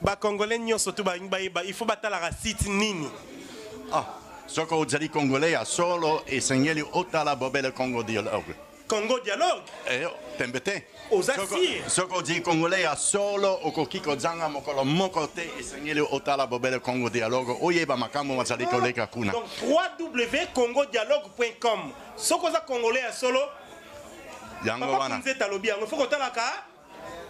ba congolais nyonso to ba il faut batala la site nini. Ah, soko ozali congolais ya solo esengeli otala bobele Congo dialogue. Congo dialogue. Tembete. Osasi. Soko di congolais ya solo okokiko zanga mokolo moko te esengeli otala bobele Congo dialogue. Oyeba makambo mazali koleka kuna. Donc www.congodialogue.com. Soko za congolais ya solo. Yango wana. Talobi yango faut kotala ka.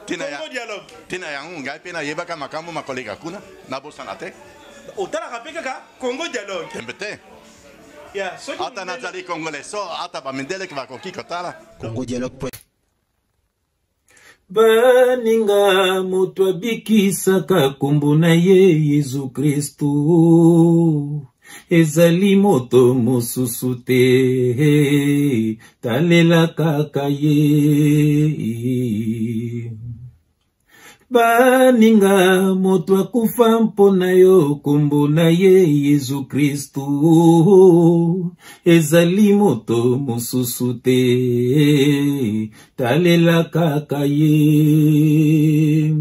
Congo dialogue. Tina yango ngai pena yebaka makambo makoleka kuna na bosana te. Otala kapeka ka Congo dialogue. Tembete. Yeah, so ata nazali congolais so ata bamendele bakoki kotala Congo dialogue. Baninga moto abikisaka kombo na ye Yesu Kristo ezali moto mosusu te talela kaka ye. Baninga moto akufa mpona yo kombo na ye Yesu Kristo ezali moto mosusu te talela kaka ye.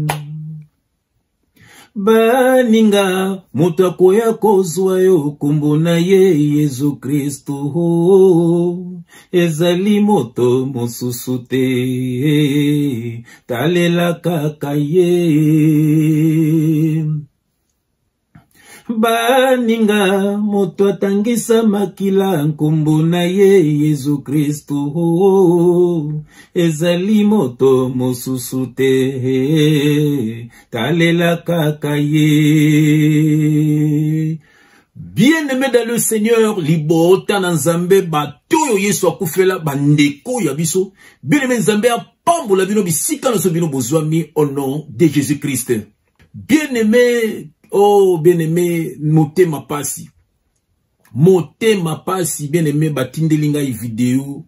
Baninga moto akoya kozwa yo kombo na ye Yesu Kristo ezali moto mosusu te talela kaka ye. Baninga moto atangisa makila nkombo na ye Yesu Kristo ezali moto mosusu te talela kaka ye. Bien-aimé dans le Seigneur, libota na Nzambe batoyo Yesu akufela bandeko ya biso. Bien-aimé Nzambe apambola bino bisika na so bino bozwami au nom de Jésus-Christ. Bien-aimé, oh bien-aimé, motema pasi. Motema pasi, bien-aimé, batindeli ngai vidéo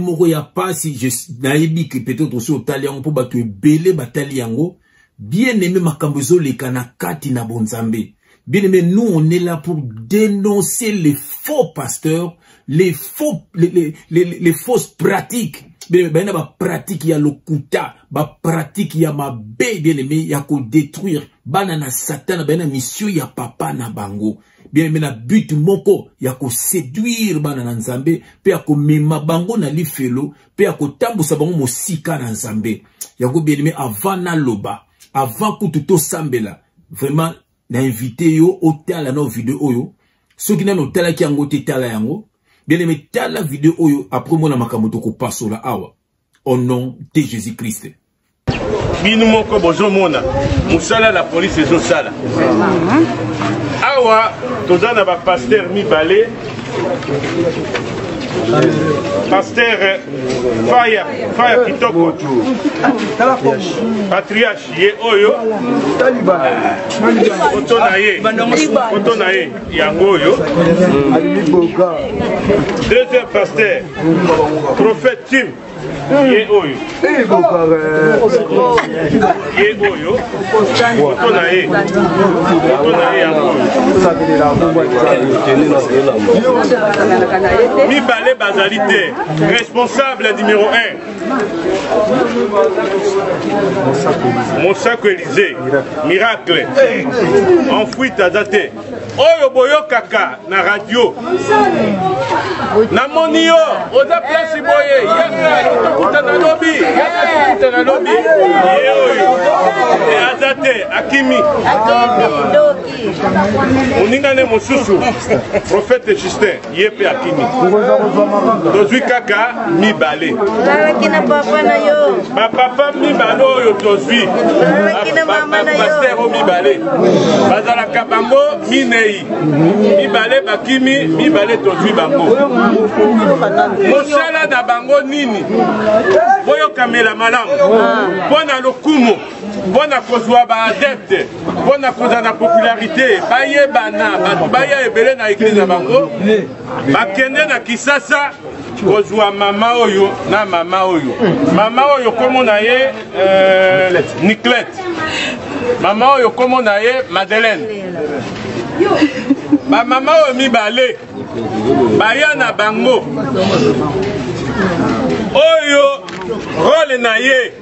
moko ya pasi, nayebi que peut-être aussi otali yango po bato ebele batali yango. Bien-aimé, makambo ezoleka na kati na bonzambe. Bien-aimé, nous on est là pour dénoncer les faux pasteurs, les fausses pratiques. Bien-aimé, ba pratique ya lokuta, ba pratique ya mabe, bien-aimé, ya ko détruire. Bana na Satan, bana mission ya papa na bango. Bien-aimé, na but moko ya ko séduire bana na Nzambe, pe ya ko mema bango na lifelo, pe ya ko tambusa bango mosika na Nzambe. Ya ko bien-aimé, avant na loba, avant kututo sambela, vraiment, na invité yo otala na vidéo oyo soki na otala ki yango te tala yango bien aimé tala vidéo oyo après moi na makambo ko pasola awa au nom de Jésus Christ. Binu moko bozomona musala la police ezosala awa tozana ba pasteur mibale pasteur Faya Kitoko Patriarche ye oyo otonaye yango oyo. Deuxième pasteur prophète Tim ye oyo otonaye yango mibale bazalité responsable numéro 1 Monsako Élysée miracle en fuite à date oyo boyo kaka na radio na monio oza place boye yaka na lobby oyo azate akimi oningane mosusu prophète Justin yepe akimi tozwi kaka mibale bapapa mibale oyo tozwi bapasteur mibale bazalaka bango minei mibale bakimi mibale tozwi bango mosala na bango nini boyokamela malamu mpona lokumu mpona kozwa baadepte mpona kozala na popularité bayebana bato baya ebele na eglise na bango bakende na Kisasa kozwa mama oyo na mama oyo komo na ye Niclette mama oyo komo na ye Madeleine ba mama oyo mibale baya na bango oyo role na ye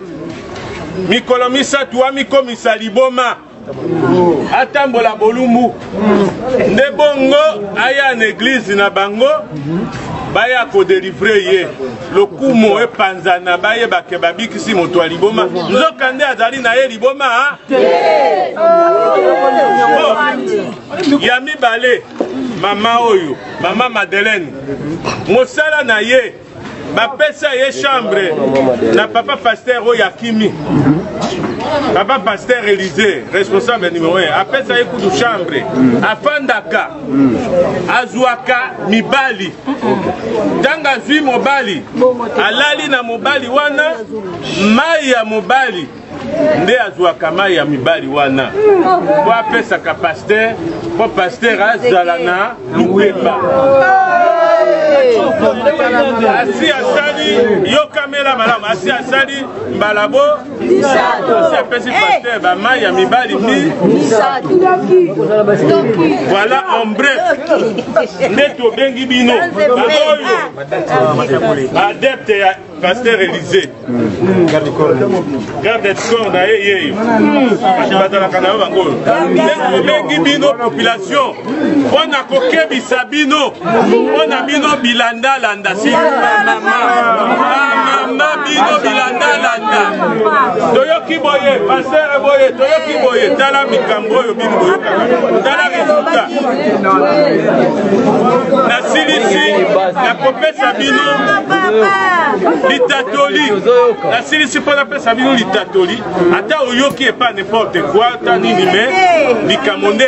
mikolo misatu amikomisa liboma atambola bolumbu nde bongo aya na église na bango baya ko délivrer ye lokumo epanzana baye bake babikisi moto liboma nzokande azali na ye liboma ya mibale mama oyo mama Madeleine mosala na ye bapesa ye chambre na papa pasteur oyo akimi papa pasteur Élysée responsable numéro 1 apesa ye kudu chambre afandaka azwaka mibali tanga zwi mobali alali na mobali wana mai ya mobali nde azwaka mai ya mibali wana po apesaka pasteur po pasteur azala na lukemba asi asali yokamela malamu asi asali mbalabo asi apesi pasteur bamai ya mibali voilà en bref nde tobengi bino baoyo adepte ya pasteur Élysée garde corps na ye yeyo batalaka na yo bango nde tobengi bino population mpona kokebisa bino mpona bino bilandalanda si mama bino bilandalanda toyoki boye pasteur boye toyoki boye tala mikambo oyo bino boyokaka tala resultat nasilisi nakopesa bino litatoli nasilisi mpo napesa bino litatoli ata oyoki epa n'importe quoi ata nini me likambo nde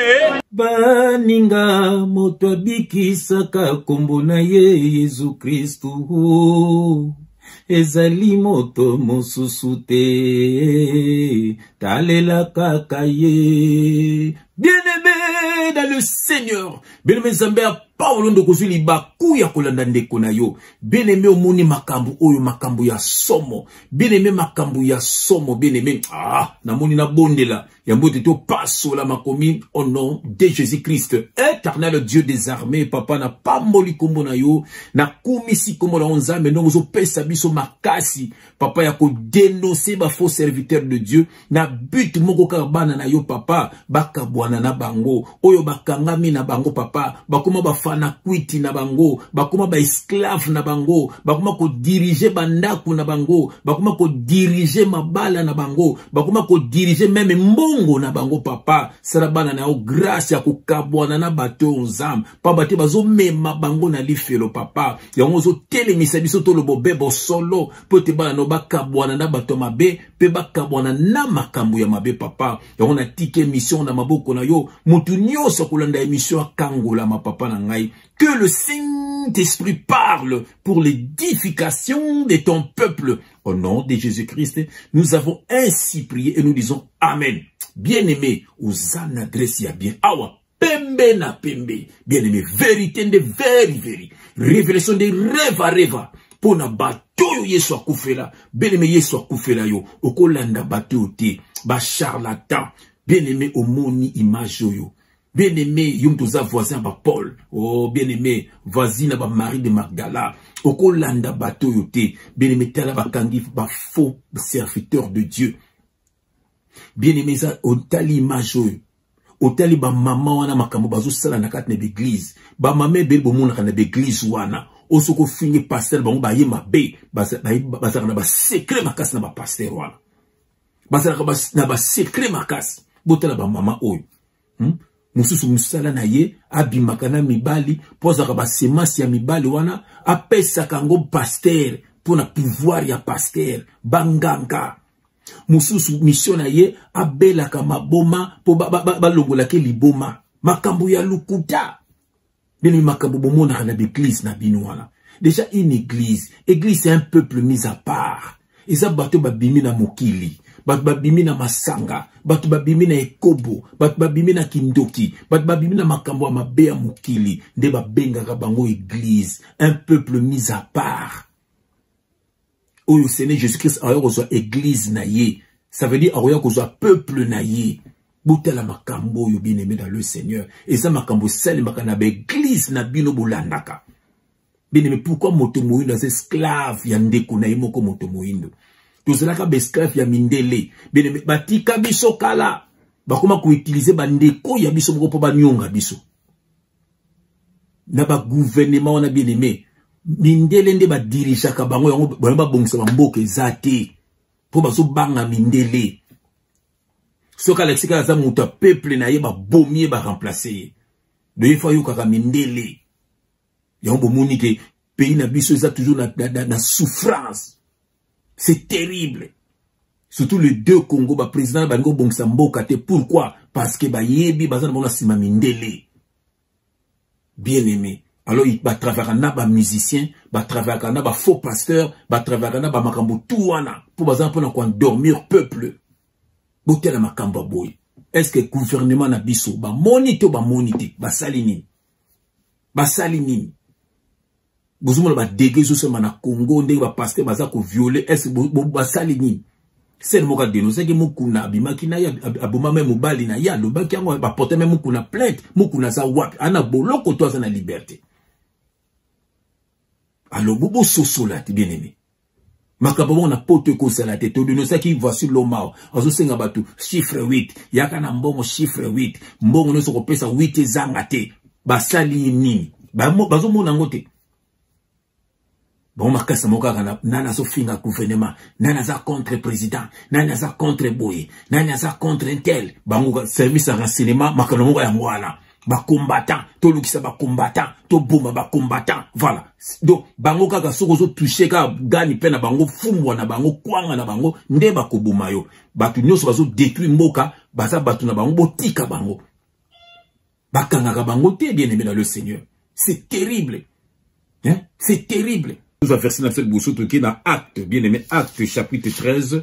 baninga moto abikisaka kombo na ye Yesu Kristu ezali moto mosusu te talela kaka ye. Bien-aimé dans le Seigneur, bien-aimé Zambia Paulo ndo kozuli baku ya kolanda ndeko na yo. Bien-aimé omoni makambu oyo makambu ya somo. Bien-aimé makambu ya somo. Bien-aimé namoni na bondela ya mbote to paso la makomi au nom de Jésus-Christ. Éternel Dieu des armées, papa na pamboli kombo na yo na kumisi kombo na onzambe no zo pesa biso makasi papa ya ko dénoncer ba faux serviteurs de Dieu na but moko kabana na yo papa bakabwana na bango oyo bakangami na bango papa bakoma bafana kwiti na bango bakoma ba esclave na bango bakoma ko diriger bandaku na bango bakoma ko diriger mabala na bango bakoma ko diriger même mbongo na bango papa sarabana na yo grâce ya kukabwana na bato nzam pa bate bazo mema bango na lifelo papa yango zo telemisa biso to lobo bebo solo pote bana no bakabwana na bato mabe pe bakabwana na makambu ya mabe papa yango na tike mission na maboko na yo mutu nyoso kolanda émission kangola ma papa na ngai. Que le Saint-Esprit parle pour l'édification de ton peuple. Au nom de Jésus-Christ, nous avons ainsi prié et nous disons Amen. Bien-aimé, Ouzan adresse ya bien. Awa, pembe na pembe. Bien-aimé, vérité de veri. Révélation de reva. Pona bato yeso akufela. Bien-aimé, yeso akufela yo. Okolanda bato te. Ba charlatan. Bien-aimé, omoni image yo. Bien-aimé, yum toza voisin ba Paul. Oh, bien-aimé, voisine ba Marie de Magdala. Okolanda bato yote. Bien-aimé, tala ba kangi ba faux serviteur de Dieu. Bien-aimé, ça, otali image yo. Otali ba maman wana makambo bazo sala na kati na l'église. Ba mamé bel bo mona na l'église wana. Osoko fingi pasteur bango ba yema be. Basaka na ba secret makas na ba pasteur wana. Basaka na ba secret makas. Botala ba maman oyo. Mususu musala na ye abimaka na mibali pozaka ba semence ya mibali wana apesa kango pasteur pona pouvoir ya pasteur banganga. Mususu mission na ye abelaka maboma po balongola ke liboma makambo ya lukuta. Bini makambo bomona na l'église na bino wana. Déjà une église c'est un peuple mis à part. Eza bato babimi na mokili. Batu babimi na masanga, batu babimi na ekobo, batu babimi na kindoki, batu babimi na makambo ya mabe ya mokili, nde babengaka bango église, un peuple mis à part. Oyo Seigneur Jésus-Christ ayo kozwa église na ye, ça veut dire ayo kozwa peuple na ye. Boutela makambo yo bien-aimé dans le Seigneur, et ça makambo sali makana ba église na bino bolandaka. Bien-aimé, pourquoi moto moindo as esclave ya ndeko na ye moko moto moindo? Tozalaka besclave ya mindele. Bien-aimé, batika biso kala. bakoma ko utiliser bandeko ya biso moko po banyonga biso. Na ba gouvernement on a bien aimé. Mindele nde ba dirijaka bango yango ba bongisa ba mboka ezate. Po bazo banga mindele. Soka lexika za muta peuple na ye ba bomie ba remplacer. De fois yo kaka mindele. Yango bomoni ke pays na biso eza toujours na souffrance. C'est terrible. Surtout les deux Congo, ba président bango bongisa mboka te. Pourquoi? Parce que ba yebi bazana bona sima mindele. Bien aimé. Alors il va travailler na ba musicien, va travailler na ba faux pasteur, va travailler na ba makambo touana pour bazana pour endormir peuple. Boté la makambo boy. Est-ce que gouvernement na biso ba monite ba monite ba salini? Ba salini. Bozumo ba dégué so na Congo ndenge ba pasteur baza ko violer est-ce ba salini? C'est le moka dénoncer que mukuna abimaki na ya aboma même mobali na ya lobaki yango ba porter même mukuna plainte mukuna za wapi ana boloko to za na liberté. Alors bobo sosola ti bien aimé. Makabamo na pote ko sala te to dénoncer qui voici l'omao azo senga batu chiffre 8 yaka na mbongo chiffre 8 mbongo no soko pesa 8 ezanga te basali nini bazo mona ngote. Bon, makasa moka nana zo finga gouvernement, nana za contre président, nana za contre boy, nana za contre intel, bango service à renseignement, makano moka ya mwala, ba combattant, to lukisa ba combattant, to bomba ba combattant, voilà. Donc bango kaka soko zo toucher ka gani pena bango fumbwa na bango kwanga na bango nde ba kobuma yo. Batu nyoso bazo détruire mboka, baza batu na bango botika bango. Bakanga ka bango te bien aimé dans le Seigneur. C'est terrible. Hein? C'est terrible. Nous avons versé dans cette boussole qui est dans Acte, bien aimé, Acte chapitre 13.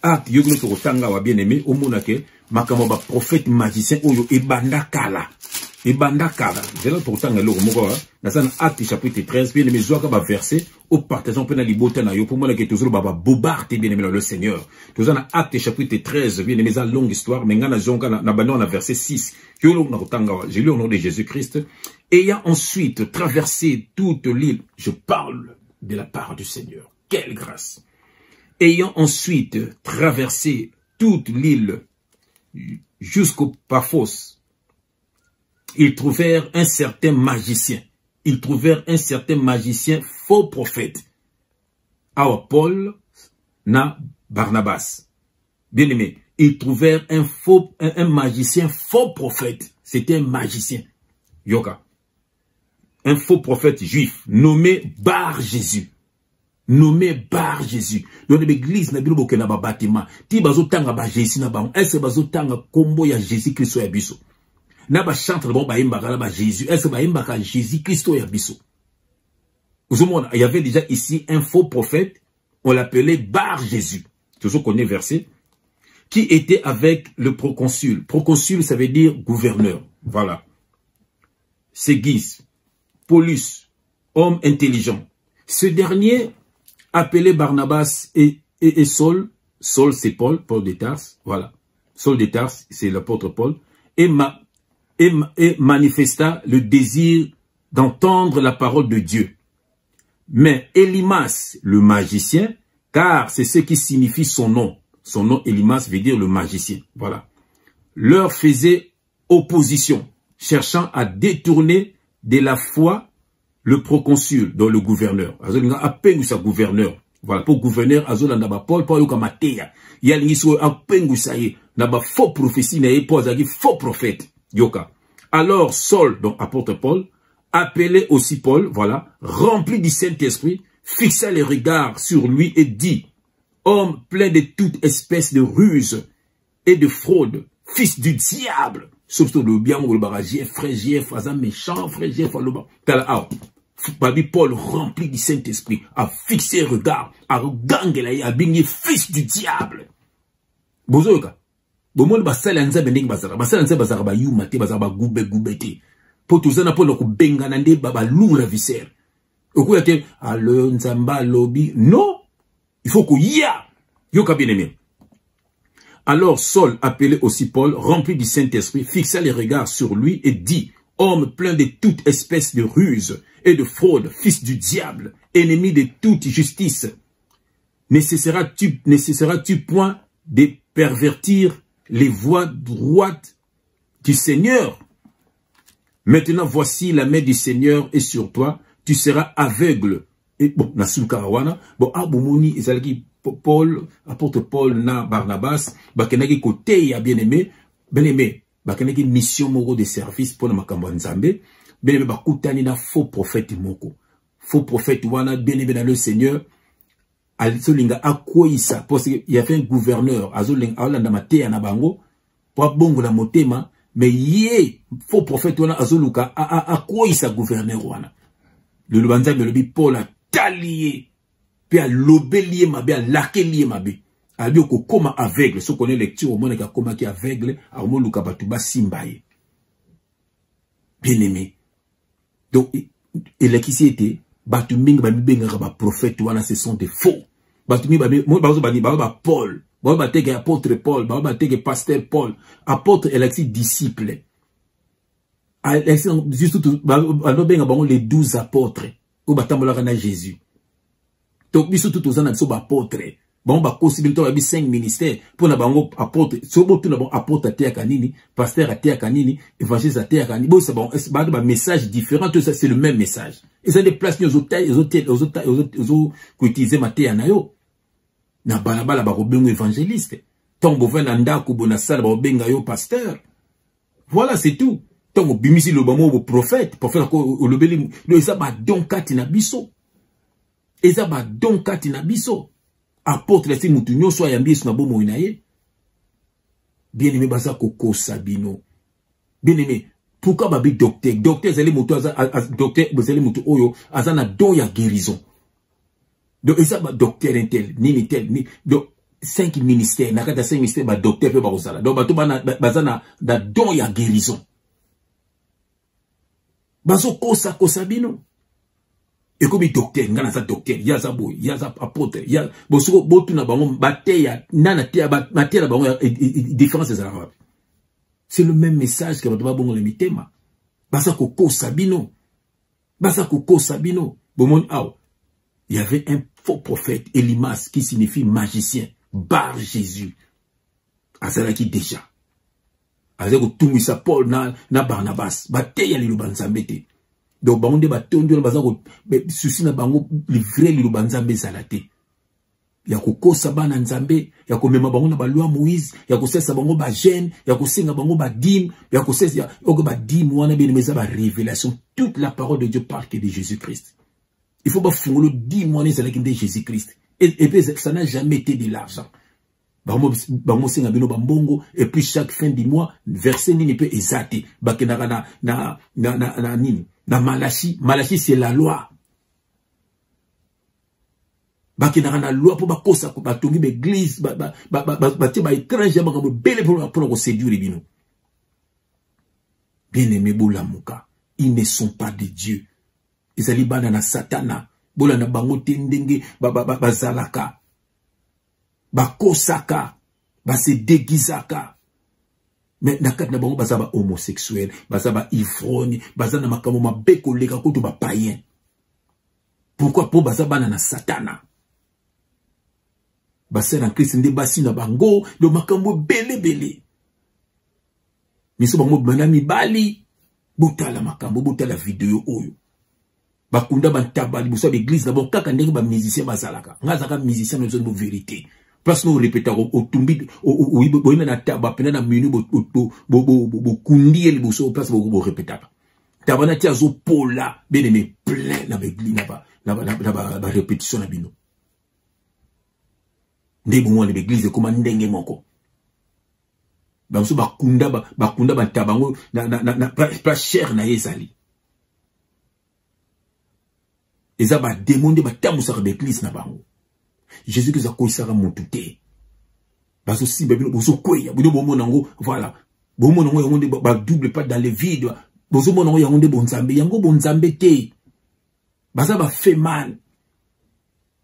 Acte, yoglo to tanga wa bien aimé, au monake, makamo ba prophète magicien, oyo, ebanda kala. Ebanda kala. J'ai là pour tanga l'eau, moko, dans un Acte chapitre 13, bien aimé, zoaka ba verset, au partageant pena libota na yo, pour moi, que toujours baba bobarte, bien aimé, le Seigneur. Tous un Acte chapitre 13, bien aimé, ça longue histoire, mais ngana zonga, na banon, na verset 6. Yoglo na tanga wa, j'ai lu au nom de Jésus-Christ. Ayant ensuite traversé toute l'île, je parle de la part du Seigneur. Quelle grâce! Ayant ensuite traversé toute l'île jusqu'au Paphos, ils trouvèrent un certain magicien. Ils trouvèrent un certain magicien faux prophète. Awa Paul na Barnabas. Bien aimé, ils trouvèrent un magicien faux prophète. C'était un magicien. Yoka. Un faux prophète juif nommé Bar Jésus. Nommé Bar Jésus. Dans l'église, na bilo boke na ba bâtiment. Ti bazo tanga ba Jésus na ba. Est-ce bazo tanga kombo ya Jésus Christ ya biso? Na ba chantre bon ba imba kala ba Jésus. Est-ce ba imba ka Jésus Christ ya biso? Vous savez, il y avait déjà ici un faux prophète. On l'appelait Bar Jésus. Toujours qu'on est versé. Qui était avec le proconsul. Proconsul, ça veut dire gouverneur. Voilà. Ségis. Paulus, homme intelligent. Ce dernier, appelé Barnabas et Saul, Saul c'est Paul de Tarse, voilà. Saul de Tarse, c'est l'apôtre Paul, et manifesta le désir d'entendre la parole de Dieu. Mais Élimas, le magicien, car c'est ce qui signifie son nom. Son nom, Élimas, veut dire le magicien, voilà. Leur faisait opposition, cherchant à détourner de la foi, le proconsul, dans le gouverneur. Azolinga apengu sa gouverneur. Voilà, pour gouverneur, azolanda ba Paul, Paul yoka mateya. Yalingi so apengu sa ye, na ba faux prophétie na ye, Paul zagi faux prophète. Yoka. Alors, Saul, donc apôtre Paul, appelé aussi Paul, voilà, rempli du Saint-Esprit, fixa les regards sur lui et dit, homme plein de toute espèce de ruse et de fraude, fils du diable. Sauf que le bien, le barrage, frère, frère, méchant, frère, frère, Babi Paul rempli du Saint-Esprit, a fixé regard, a regardé a bingé fils du diable. Bozoka. Bomon basala nza bending bazara. Basala nza bazara ba yumate bazara ba goubete. Po tuzana po loko benga nande baba loura viscère. Oku yate alo nzamba lobby. Non. Il faut que ya. Yoka bien aimé. Alors Saul, appelé aussi Paul, rempli du Saint-Esprit, fixa les regards sur lui et dit, homme plein de toute espèce de ruse et de fraude, fils du diable, ennemi de toute justice, ne cesseras-tu point de pervertir les voies droites du Seigneur. Maintenant, voici la main du Seigneur est sur toi. Tu seras aveugle. Et bon, Nasul Karawana, bon, Abumoni, Ezalaki, Paul, apôtre Paul, na Barnabas, Bakenaki côté, ya bien-aimé, Bakenaki mission moro de service pour le Makambo Nzambe, bien-aimé, Bakutani na faux prophète moko. Faux prophète, wana, bien-aimé dans le Seigneur, Azolinga Akouisa, parce qu'il y avait un gouverneur, Azolinga, Aolanda Matea na bango, pour bongo la motema, mais yé, faux prophète, wana, Azoluka, Akouisa gouverneur, wana. Le Lubanza, me le dit, Paul a talié, puis à l'obélier ma bé, à laquelier ma bé. A dit que comme aveugle, ce qu'on est lecture au monde qui est aveugle, à au monde Lukabatuba Simbaye. Bien aimé. Donc, il a qui s'y était, Batuming, prophète, ce sont des faux. Batuming, Paul, apôtre Paul, pasteur Paul, apôtre, elle a dit disciple. Juste les 12 apôtres, au bâtiment Jésus. Donc, ils sont tous aux apôtres. Bon, bah, possibilité de 5 ministères pour la bango apôtre. So, bon, tout le monde apôtre à Théa Kanini, pasteur à Théa Kanini, évangéliste à Théa Kanini. Bon, c'est bon, c'est un message différent, tout ça, c'est le même message. Et ça déplace aux autres, qui utilisent ma Théa Nayo. Na balabala, bah, robengo évangéliste. Tant que vous venez à Kubona Sal, bah, robenga yo pasteur. Voilà, c'est tout. Tant que bimisi le bamo au prophète, pour faire le beli, le zaba donc katina biso. Et zaba donc katina biso. Apôtre la simutunyo soit yambi sur nabo moinaye. Bien aimé basa koko sabino. Bien aimé, pourquoi babi docteur? Docteur zali mutu docteur zali mutu oyo azana don ya guérison. Donc et ça ba docteur intel ni tel ni donc 5 ministères nakata 5 ministères ba docteur pe ba osala. Donc bato bazana da don ya guérison. Baso kosa bino. Et comme docteur, ngana sa docteur, yaza boy, yaza apôtre, yaza bosuko botu na bango bateya nana teya bateya na bango différence des arabes. C'est le même message que ba bongo le mitema. Basa koko sabino. Basa koko sabino. Bomon aw. Il y avait un faux prophète Elimas qui signifie magicien, Bar Jésus. Azalaki déjà. Azeko tumisa Paul na Barnabas, bateya li lubanzambete. Donc, bango de batondo bazako souci na bango livrer li lubanzambe salate. Ya ko sabana nzambe, ya ko mema bango na ba loi Moïse, ya ko sesa bango ba jeune, ya ko senga bango ba dim, ya ko sesa ya ba dim wana be meza ba révélation. Toute la parole de Dieu parle que de Jésus-Christ. Il faut pas fongolo dim wana c'est de Jésus-Christ. Et puis ça n'a jamais été de l'argent. Bango senga bino bambongo et puis chaque fin du mois verset nini peut exalter. Bakenaka na nini. Na Malachi c'est la loi. Baki na loi pour bakosa ko batongi l'église ba étranger ba ko bele pour ko séduire bino. Bien aimé bolamuka, ils ne sont pas de Dieu. Ils ali bana na satana, bola na bango tendenge bazalaka. Bakosaka, ba se déguisaka. Mais nakat na bango bazaba homosexuel, bazaba ivrogne, bazana makamo mabeko leka kutu ba païen. Pourquoi pour bazaba na satana? Basa na Christ nde basi na bango, do makambo bele. Miso bango banami bali, butala makambo, butala video oyo. Bakunda bantabali, buso l'église na bon kaka ndenge ba musicien bazalaka. Ngazaka musicien no zo vérité. Parce que nous répétons au tumbi au na taba pena na minu bo kundi el boso place bo répétaka. Tabana tia zo pola bien aimé plein na l'église na répétition na bino. Ndebo mo l'église comme ndenge moko. Ba so bakunda ba tabango na pas cher na ezali. Eza ba démon de ba tamusa l'église na bango. Jésus qui a koisara montute. Baso si bébé boso koya, bodo bomo nango, voilà. Bomo nango yango ba double pas dans les vides. Boso mo nango yango de bonzambe, yango bonzambe te. Baza ba fait mal.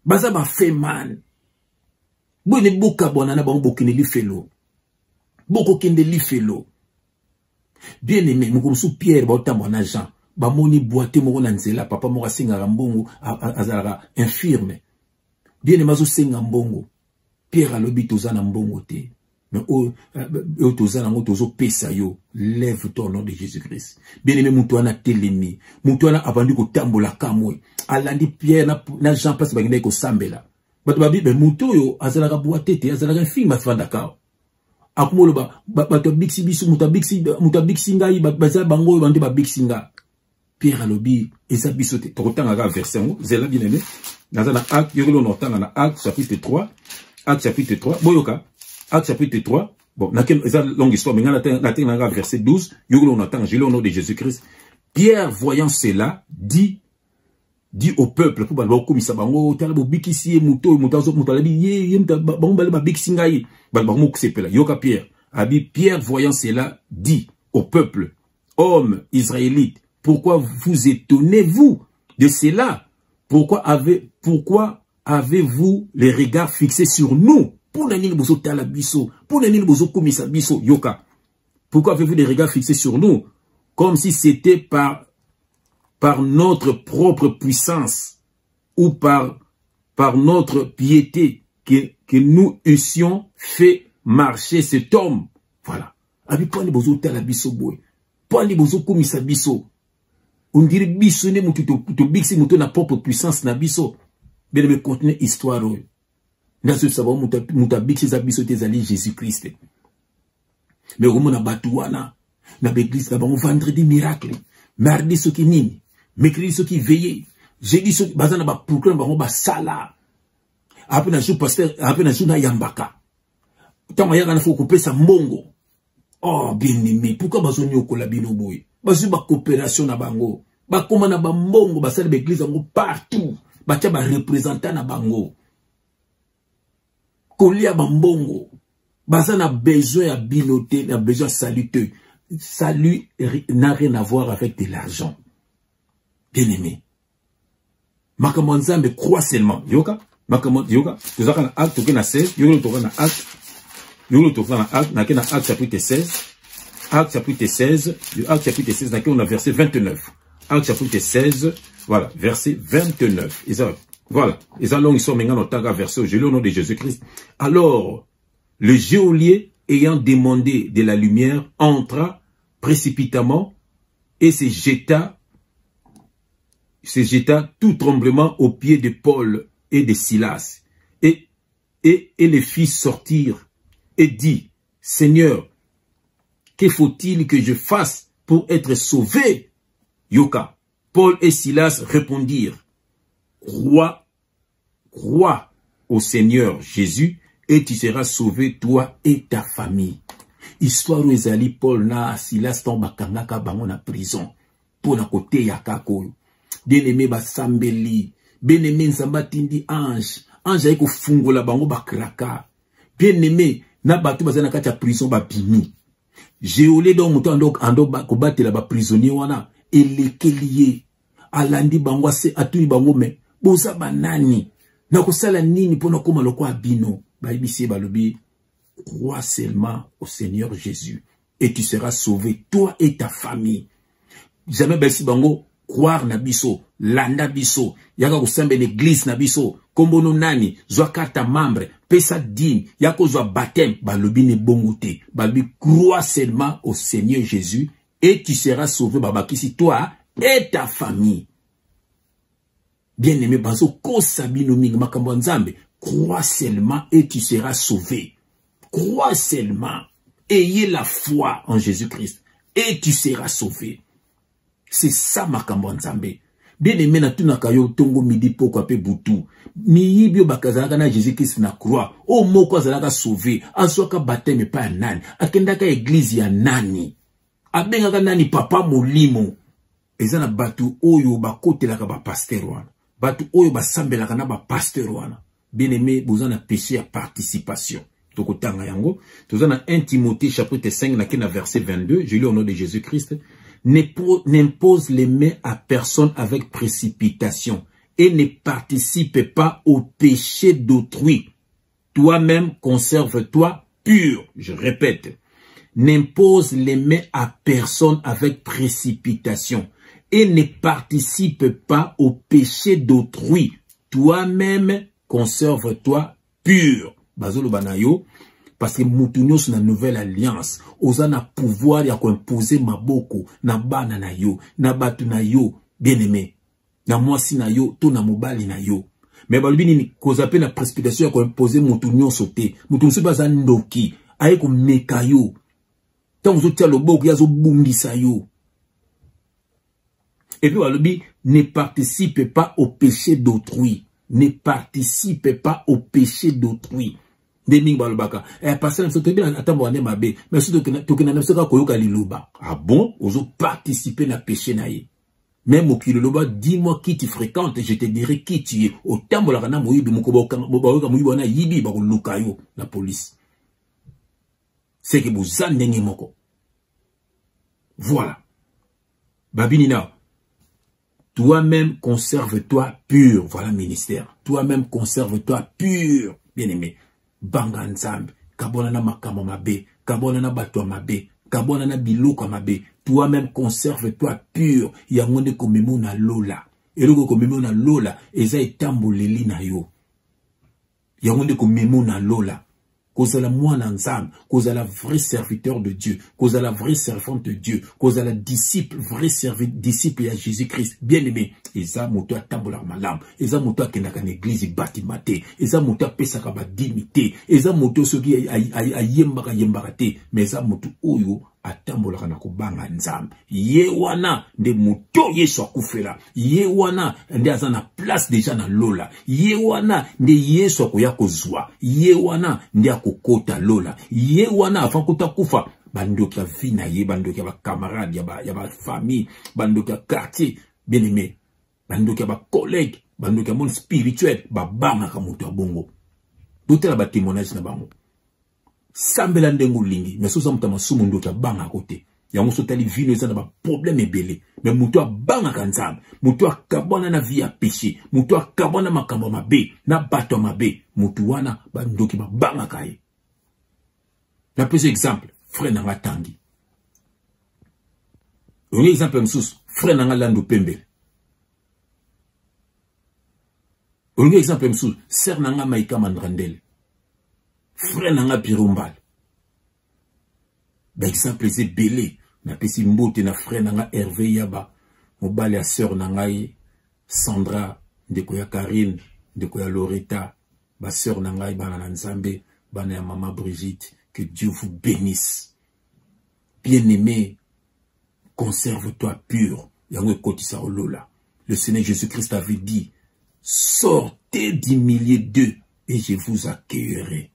Baza ba fait mal. Bone boka bonana ba bokine li felo. Boko kende li felo. Bien aimé, mo sou Pierre ba otambo na Jean. Ba moni boite mo na nzela, papa mo kasinga mbongo azala infirme. Bien aimé, mazo senga mbongo. Pierre alobi toza na mbongo te. Mais lève-toi au nom de Jésus-Christ. Bien-aimé, Moutouana Télémi, Moutouana Abandu Tambola Kamwe, Alandi Pierre na Jean Place Bagine ko Sambela. Batubabi, ben Moutoyo, Azalaga Boatete, Azalaga Film Masfandakao. Akumolo bato bixi bisu, mutabixi ngai, baza bango, bande ba bixinga. Pierre Alobi, Eza bisote, Tokotanga verset, Zela bien-aimé, Nazana Acte, Yogolo Notanga na Acte, chapitre 3, Acte chapitre 3, Boyoka. Acte chapitre 3, bon, c'est une longue histoire, mais dans verset 12, on attend, j'ai le nom de Jésus-Christ. Pierre, voyant cela, dit au peuple, Pierre, voyant cela, dit au peuple, hommes israélites, pourquoi vous étonnez-vous de cela? Pourquoi avez-vous les regards fixés sur nous? Pourquoi avez-vous des regards fixés sur nous? Comme si c'était par notre propre puissance ou par notre piété que nous eussions fait marcher cet homme. Voilà. On dirait biso ne mutu bixi mutu na propre puissance na biso. Bien me contenir histoire. Dans ce savoir, mutabik ses abisso tes alliés Jésus-Christ. Mais au moment batouana, na l'église là-bas, on vendredi miracle. Mardi ce qui nini, mercredi ce qui veillait. Jeudi ce qui bazana ba proclame ba ba sala. Après na jour pasteur, après na jour na yambaka. Tama yaka na faut couper sa mbongo. Oh bien aimé, pourquoi bazoni okola bino boy? Bazu ba coopération na bango. Ba koma na ba mbongo ba sala l'église ngo partout. Ba tia ba représentant na bango. Kolia bambongo, baza na besoin à binoter, na besoin saluteux. Salut n'a rien à voir avec de l'argent. Bien aimé. Makamonzambe croit seulement. Yoka, yoka. Nous avons un acte qui na 16. Yoka toka na acte. Yoka toka na acte. Na kena acte chapitre 16. Acte chapitre 16. Acte chapitre 16. Na kena verset 29. Acte chapitre 16. Voilà, verset 29. Voilà. Et alors, ils sont maintenant au taga verset, je lis au nom de Jésus-Christ. Alors, le geôlier, ayant demandé de la lumière, entra précipitamment et se jeta tout tremblement aux pieds de Paul et de Silas. Et les fit sortir et dit, Seigneur, que faut-il que je fasse pour être sauvé? Yoka. Paul et Silas répondirent, crois au Seigneur Jésus et tu seras sauvé toi et ta famille. Histoire où ezali Paul na Silas tomba kangaka bango na prison pour na côté ya kako. Bien aimé ba sambeli, bien aimé nzamba tindi ange ayiko fungola bango ba kraka. Bien aimé na batu bazana kati ya prison ba bimi. Jeolé donc muto ando ba ko batela ba prisonnier wana elekelié alandi bango ase atuni bango me boza banani. Na kosala nini pona koma loko abino ba ibisi balobi crois seulement au Seigneur Jésus et tu seras sauvé toi et ta famille. Jamais besi bango croire na biso landa biso yaka kosembe l'église na biso kombono nani zwa carte membre pesa din yako zwa baptême balobi ne bongote balobi crois seulement au Seigneur Jésus et tu seras sauvé babakisi toi et ta famille. Bien-aimé, bazo kosabino mingi makambo nzambe, crois seulement et tu seras sauvé. Crois seulement, ayez la foi en Jésus-Christ et tu seras sauvé. C'est ça makambo nzambe. Bien-aimé na tuna kayo tongo midi poko pe butu. Mi bio bakazaka na Jésus-Christ na croix. O moko azalaka sauvé, asoka baptême pa nani, akendaka église ya nani. Abengaka nani papa molimo. Ezana batu oyo bakotelaka ba pasteur wana. Batu oyo basambelaka na ba pasteur wana. Bien-aimé, vous en a péché à participation. Tokotanga yango. Vous en a 1 Timothée chapitre 5 na verset 22. Je lis au nom de Jésus-Christ. N'impose les mains à personne avec précipitation et ne participe pas au péché d'autrui. Toi-même conserve-toi pur. Je répète. N'impose les mains à personne avec précipitation et ne participe pas au péché d'autrui. Toi-même, conserve-toi pur. Bazolo banayo, parce que mutunyos na nouvelle alliance oza na pouvoir ya imposer maboko na bana na yo na batu na yo bien aimé na mwasi na yo to na mobali na yo mais balobi nini koza pe na précipitation ya imposer mutunyos te mutunyos baza ndoki aye ko meka yo tant vous tia loboko ya zo bungisa yo. Et puis balobi ne participez pas au péché d'autrui. Ne participez pas au péché d'autrui. Deming balobaka. Pasteur, nous sommes bien attends wane mabe. Mais surtout que na msaka koyoka liloba. Ah bon? Ozo participer na péché na ye. Même au kiloba, dis-moi qui tu fréquentes et je te dirai qui tu es. Au tembo la kana moyibi mukoboka moyibi wana yibi ba luka yo la police. C'est que vous andenge moko. Voilà. Babinina. Toi-même, conserve-toi pur. Voilà, ministère. Toi-même, conserve-toi pur. Bien-aimé. Banga nzambe. Kabona na makamo mabe. Kabona na batwa mabe. Kabona na biloko mabe. Toi-même, conserve-toi pur. Yangonde komemo na lola. Eloko komemo na lola. Eza etamboleli na yo. Yangonde komemo na lola. Cause la moine ensemble, cause la vrai serviteur de Dieu, cause la vraie servante de Dieu, cause la disciple, vrai disciple à Jésus-Christ, bien aimé. Eza moto atambola malam, eza moto akendaka na église batimate, eza moto apesaka ba dignité, eza moto soki ayembaka yembarate, mais eza moto oyo atambola na kubanga nzambe. Ye wana nde moto Yesu akufela, ye wana nde aza na place déjà na lola, ye wana nde Yesu akoya kozwa, ye wana nde akokota lola, ye wana avant kuta kufa bandoki ya vie na ye, bandoki ya ba camarade, ya ba famille, bandoki ya quartier, bien aimé, bandoki ya ba collègue, bandoki ya monde spirituel, banga ka moto abongo. Totela ba témoignage na bango. Sambela ndengo lingi, mais soza mutama sumu ndoka banga kote. Ya muso tali vino eza na ba problème ebele. Mais muto banga kanzambe, muto akabona na vie ya péché, muto akabona makambo mabe, na bato mabe, muto wana ba ndoki ba banga kaye. Na pese exemple, frère nanga tangi. Un exemple msus, frère nanga lando pembele. Un exemple msus, sœur nanga maika mandrandele. Frère nanga pirumbal. Par exemple, c'est belé. Na pesi mbote na frère nanga Hervé Yaba. Mobali a sœur nanga Sandra. Ndeko ya Karine. Ndeko ya Loretta. Ba sœur nanga bana na Nzambe. Bana ya maman Brigitte. Que Dieu vous bénisse. Bien-aimé, conserve-toi pur. Yango kotisa olola. Le Seigneur Jésus-Christ avait dit, sortez du milieu d'eux et je vous accueillerai.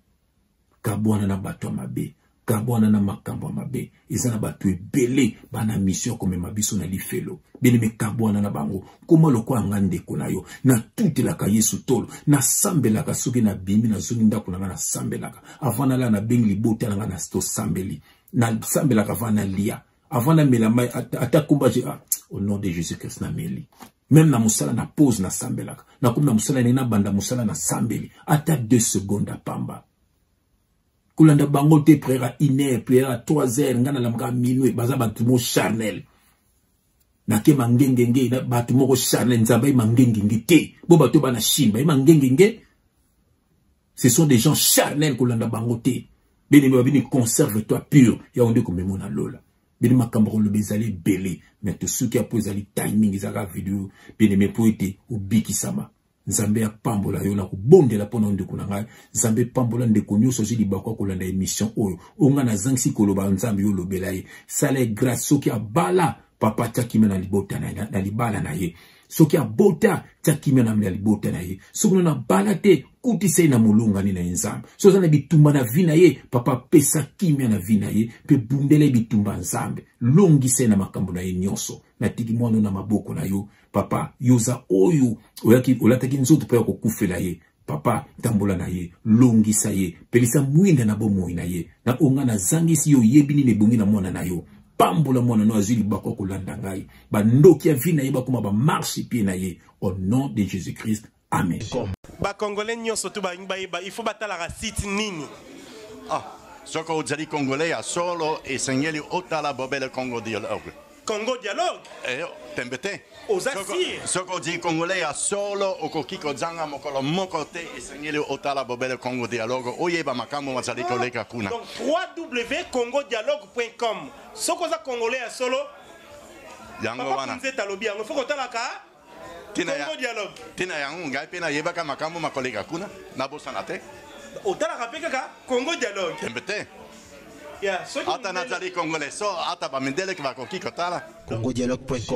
Kabwana na bato mabe, kabwana na makambo mabe, ezana bato ebele bana mission comme mabiso na lifelo. Bien-aimé kabwana na bango, koma lokwa ngande kuna yo, na toute la ka Yesu tolo, na sambela ka soki na bimi na zoni ndako na sambela ka. Avant la na bengi libota na na sto sambeli. Na sambela ka vana lia. Avant la mela mai ata kumba au nom de Jésus-Christ na meli. Même na musala na pause na sambela ka. Na comme na musala na banda musala na sambeli. Ata 2 secondes à pamba. Kulanda bango te priera 1 heure, priera 3 heures, ngana la mga minuit, baza batumo charnel. Nake mangengenge, batumo charnel, nzaba mangengenge te. Bo bato bana shimba, mangengenge. Ce sont des gens charnels kulanda bango te. Beni babini conserve-toi pur. Ya onde komemo na lola. Beni makambaro le bezali belé. Mais tout ceux qui a posé les timing, ils ont vidéo. Beni me poete ou biki sama. Nzambe ya pambola yo na kubondela pona ndeko na ngai Nzambe pambola ndeko nyoso zili bakwa kolanda émission oyo onga na zangsi koloba Nzambe yo lobela ye sala grâce soki abala papa takime na libota na libala na ye soki abota takime na libota na ye soki na bala te kutisa na mulunga ni na Nzambe soki na bitumba na vina ye papa pesa kimia na vina ye pe bundele bitumba Nzambe longisa na makambo na ye nyonso na tiki mwana na maboko na yo papa yoza oyo olataki nzoto pa kokufela ye papa tambola na ye longisa ye pelisa mwinda na bomoi na ye na onga na zangisi yo yebini ne bongi na mwana na yo pambola mwana no azili bako kolanda ngai ba ndoki ya vina ye bakoma ba marche pied na ye au nom de Jésus-Christ amen. Ba congolais nyonso to ba il faut batala la site nini. Soko ozali congolais a solo e sengeli otala bobele Congo di Congo Dialogue. tembe te. Osasir. Soko di congolais ya solo okoki kozanga mokolo moko te esengeli otala bobele Congo Dialogue oyeba makambo mazali koleka kuna. Donc www.congodialogue.com. Soko za congolais ya solo. Yango wana. Nze talobi yango foko talaka. Congo Dialogue. Tina yango ngai pe na yebaka makambo makoleka kuna na bosana te. Otalaka pe kaka Congo Dialogue. Tembe te. Ya, soki ata nazali congolais so ata bamindele ki bakoki kotala. congodialogue.com